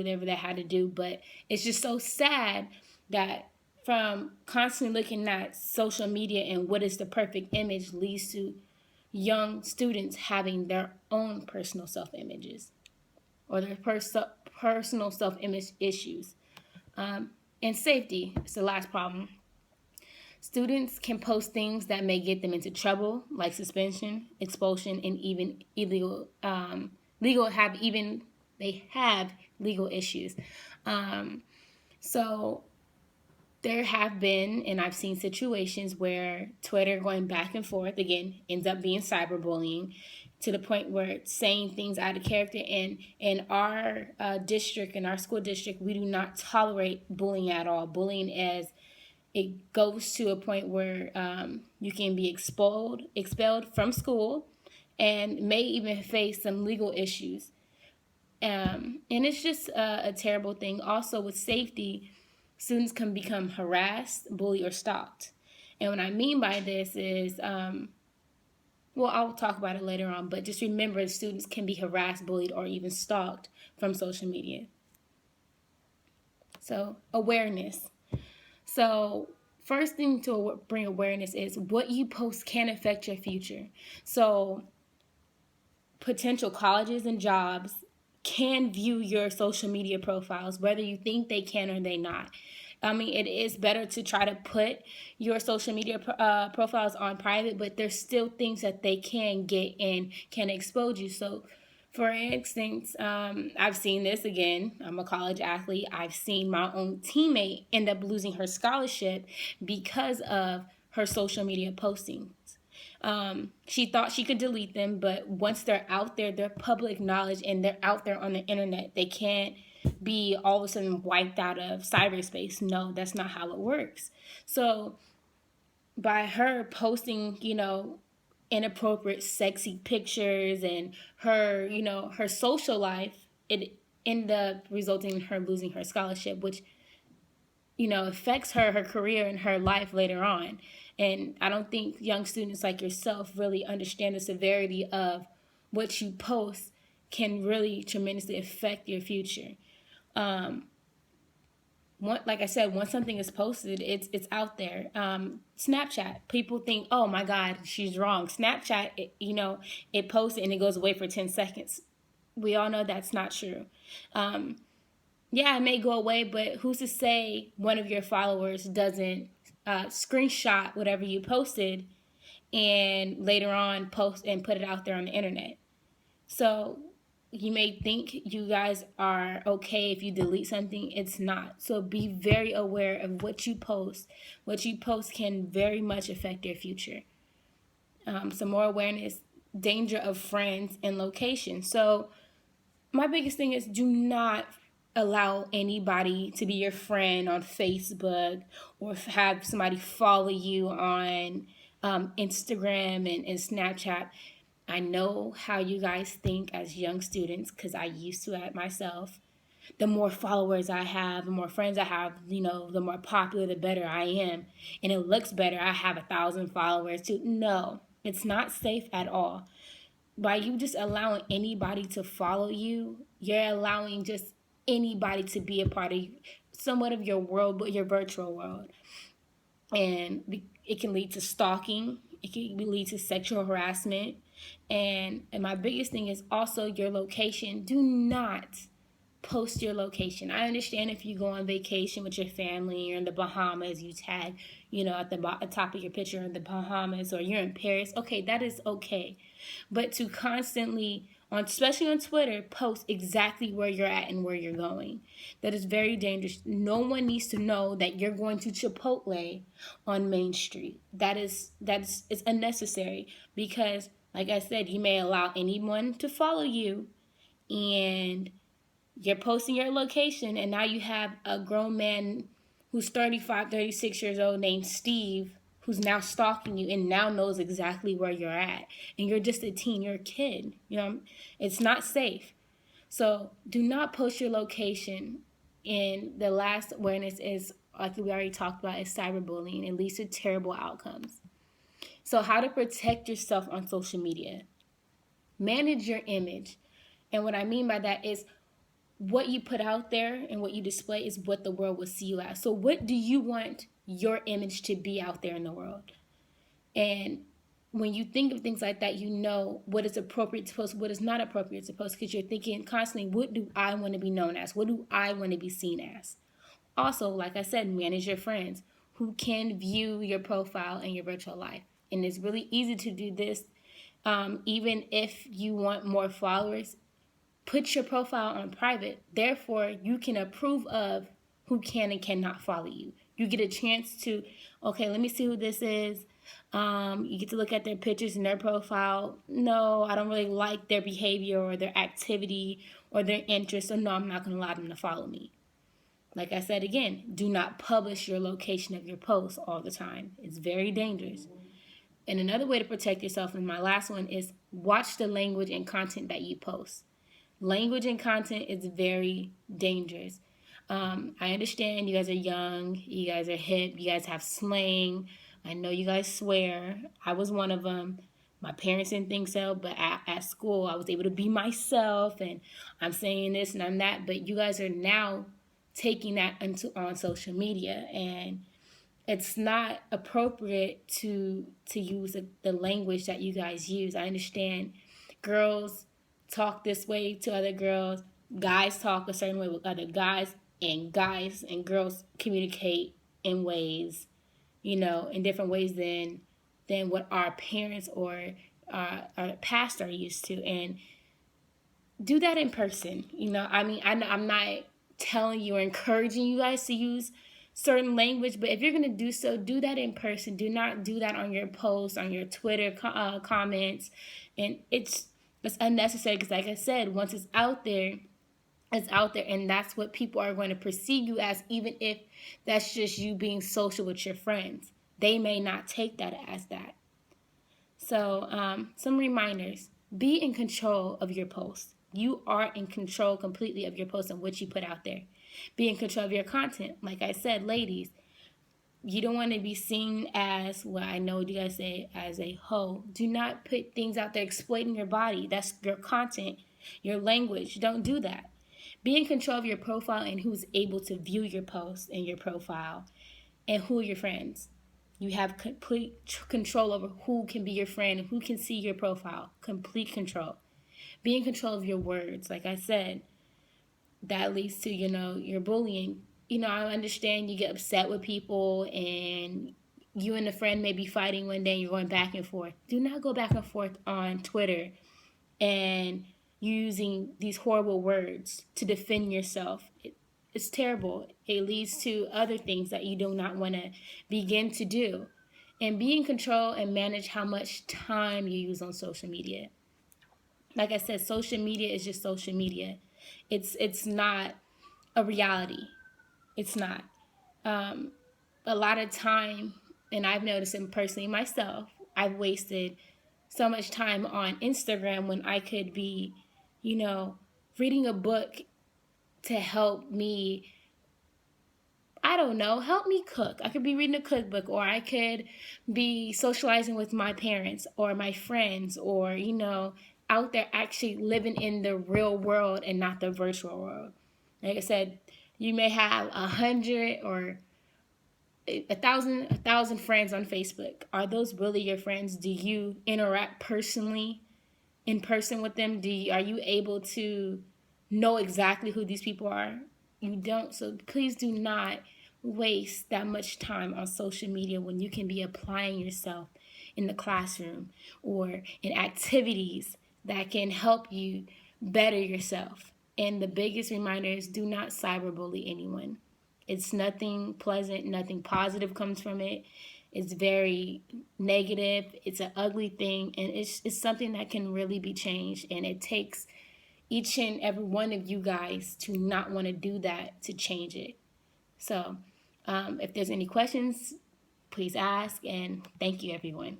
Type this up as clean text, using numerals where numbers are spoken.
whatever they had to do. But it's just so sad that from constantly looking at social media and what is the perfect image leads to young students having their own personal self images or their personal self image issues. And safety is the last problem. Students can post things that may get them into trouble, like suspension, expulsion, and even illegal legal have even they have legal issues. Um, so there have been, and I've seen situations where Twitter going back and forth again ends up being cyberbullying to the point where it's saying things out of character. And in our district, in our school district, we do not tolerate bullying at all. Bullying as it goes to a point where you can be expelled from school, and may even face some legal issues. And it's just a terrible thing. Also, with safety, students can become harassed, bullied, or stalked. And what I mean by this is, well, I'll talk about it later on, but just remember students can be harassed, bullied, or even stalked from social media. So, awareness. So, first thing to bring awareness is what you post can affect your future. So, potential colleges and jobs can view your social media profiles, whether you think they can or they not. I mean, it is better to try to put your social media profiles on private, but there's still things that they can get and can expose you. So, for instance, I've seen this again. I'm a college athlete. I've seen my own teammate end up losing her scholarship because of her social media postings. She thought she could delete them, but once they're out there, they're public knowledge and they're out there on the internet. They can't be all of a sudden wiped out of cyberspace. No, that's not how it works. So by her posting, inappropriate sexy pictures and her, her social life, it ended up resulting in her losing her scholarship, which affects her career and her life later on. And I don't think young students like yourself really understand the severity of what you post can really tremendously affect your future. Like I said, once something is posted, it's out there. Snapchat, people think, oh my God, she's wrong. Snapchat, it posts and it goes away for 10 seconds. We all know that's not true. Yeah, it may go away, but who's to say one of your followers doesn't screenshot whatever you posted and later on post and put it out there on the internet? So you may think you guys are okay if you delete something. It's not. So be very aware of what you post. What you post can very much affect your future. Some more awareness, danger of friends and location. So my biggest thing is do not allow anybody to be your friend on Facebook or have somebody follow you on Instagram and Snapchat. I know how you guys think as young students because I used to at myself. The more followers I have, the more friends I have, the more popular, the better I am. And it looks better. I have 1,000 followers too. No, it's not safe at all. By you just allowing anybody to follow you, you're allowing just anybody to be a part of somewhat of your world, but your virtual world. And it can lead to stalking. It can lead to sexual harassment. And my biggest thing is also your location. Do not post your location. I understand if you go on vacation with your family, you're in the Bahamas, you tag, at the top of your picture in the Bahamas, or you're in Paris. Okay, that is okay. But to constantly, especially on Twitter, post exactly where you're at and where you're going, that is very dangerous. No one needs to know that you're going to Chipotle on Main Street. It's unnecessary because, like I said, you may allow anyone to follow you, and you're posting your location, and now you have a grown man who's 35, 36 years old named Steve who's now stalking you and now knows exactly where you're at. And you're just a teen, you're a kid. It's not safe. So do not post your location. And the last awareness is, like we already talked about, is cyberbullying. It leads to terrible outcomes. So how to protect yourself on social media. Manage your image. And what I mean by that is what you put out there and what you display is what the world will see you as. So what do you want your image to be out there in the world? And when you think of things like that, you know what is appropriate to post, what is not appropriate to post, because you're thinking constantly, what do I want to be known as? What do I want to be seen as? Also, like I said, manage your friends who can view your profile and your virtual life. And it's really easy to do this. Even if you want more followers, put your profile on private. Therefore, you can approve of who can and cannot follow you. You get a chance to, okay, let me see who this is. You get to look at their pictures and their profile. No, I don't really like their behavior or their activity or their interests. So no, I'm not going to allow them to follow me. Like I said again, do not publish your location of your posts all the time. It's very dangerous. And another way to protect yourself, and my last one, is watch the language and content that you post. Language and content is very dangerous. I understand you guys are young, you guys are hip, you guys have slang. I know you guys swear. I was one of them. My parents didn't think so, but at school I was able to be myself, and I'm saying this and I'm that. But you guys are now taking that on social media, and it's not appropriate to use the language that you guys use. I understand girls talk this way to other girls, guys talk a certain way with other guys and girls communicate in ways, in different ways than what our parents or our past are used to. And do that in person. I'm not telling you or encouraging you guys to use certain language, but if you're going to do so, do that in person. Do not do that on your posts, on your Twitter comments. And it's unnecessary, because like I said, once it's out there, and that's what people are going to perceive you as, even if that's just you being social with your friends. They may not take that as that. So some reminders: be in control of your posts. You are in control completely of your posts and what you put out there. Be in control of your content. Like I said, ladies, you don't want to be seen as, well, I know you guys say, as a hoe. Do not put things out there exploiting your body. That's your content, your language. Don't do that. Be in control of your profile and who's able to view your post and your profile, and who are your friends. You have complete control over who can be your friend and who can see your profile. Complete control. Be in control of your words. Like I said, that leads to, your bullying. I understand you get upset with people, and you and a friend may be fighting one day and you're going back and forth. Do not go back and forth on Twitter and using these horrible words to defend yourself. It's terrible. It leads to other things that you do not want to begin to do. And be in control and manage how much time you use on social media. Like I said, social media is just social media. It's not a reality. It's not. A lot of time, and I've noticed it personally myself, I've wasted so much time on Instagram when I could be, reading a book to help me, I don't know, help me cook. I could be reading a cookbook, or I could be socializing with my parents or my friends, or, out there actually living in the real world and not the virtual world. Like I said, you may have 100 or 1,000 friends on Facebook. Are those really your friends? Do you interact personally, in person with them? Are you able to know exactly who these people are? You don't. So please do not waste that much time on social media when you can be applying yourself in the classroom or in activities that can help you better yourself. And the biggest reminder is, do not cyberbully anyone. It's nothing pleasant, nothing positive comes from it. It's very negative. It's an ugly thing, and it's something that can really be changed. And it takes each and every one of you guys to not want to do that to change it. So if there's any questions, please ask, and thank you, everyone.